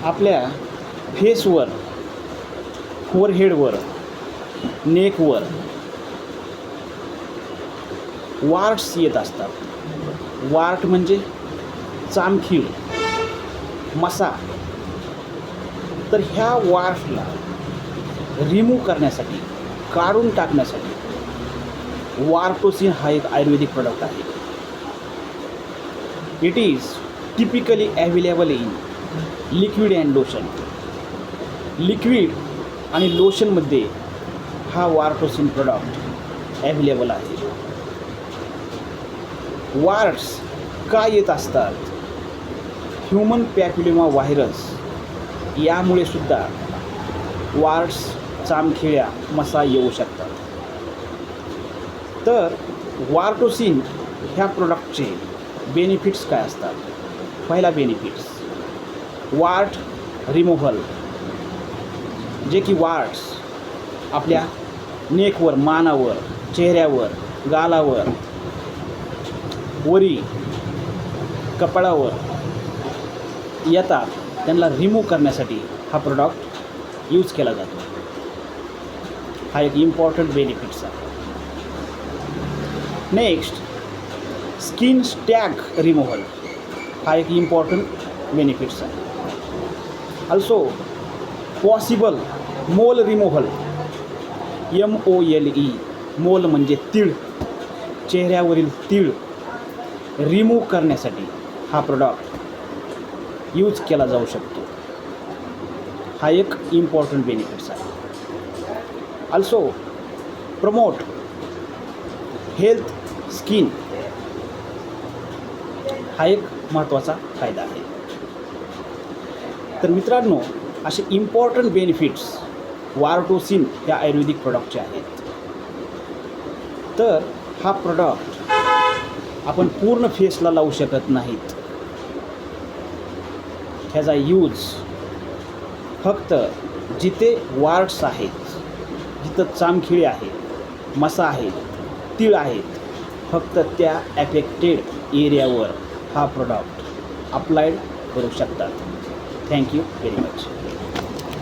आपल्या फेसवर, फोरहेडवर, नेकवर वार्ट्स येत असतात. वार्ट म्हणजे चामखीळ, मसा. तर ह्या वार्ट्सला रिमूव्ह करण्यासाठी, काढून टाकण्यासाठी वार्टोसिन हा एक आयुर्वेदिक प्रोडक्ट आहे. It is typically available in liquid and lotion. Liquid आणि लोशनमध्ये हा वार्टोसिन प्रोडक्ट अवेलेबल आहे. वार्ट्स का येत असतात? ह्युमन पॅपिलोमा व्हायरस यामुळे सुद्धा वार्ट्स, चामखिळ्या, मसा येऊ शकतात. तर वार्टोसिन ह्या प्रोडक्टचे बेनिफिट्स काय असतात? पहिला बेनिफिट्स, वार्ट रिमूव्हल. जे की वार्ट्स आपल्या नेकवर, मानावर, चेहऱ्यावर, गालावर, वरी, कपाळावर येतात, त्यांना रिमूव्ह करण्यासाठी हा प्रोडक्ट यूज केला जातो. हा एक इम्पॉर्टंट बेनिफिट्स आहे. Next, skin Stag removal. हा एक इम्पॉर्टंट बेनिफिट्स आहे. ऑल्सो पॉसिबल मोल रिमूव्हल. MOLE, मोल म्हणजे तीळ. चेहऱ्यावरील तीळ रिमूव्ह करण्यासाठी हा प्रोडक्ट यूज केला जाऊ शकतो. हा एक इम्पॉर्टंट बेनिफिट्स आहे. Also promote health skin. हा एक महत्त्वाचा फायदा आहे. तर मित्रांनो, असे इम्पॉर्टंट बेनिफिट्स वार्टोसिन ह्या आयुर्वेदिक प्रोडक्टचे आहेत. तर हा प्रोडक्ट आपण पूर्ण फेसला लावू शकत नाहीत. ह्याचा यूज फक्त जिथे वार्ट्स आहेत, जिथं चामखिळे आहेत, मसा आहेत, तीळ आहेत, फक्त त्या ॲफेक्टेड एरियावर हा प्रोडक्ट अप्लाइड करू शकतात. Thank you very much.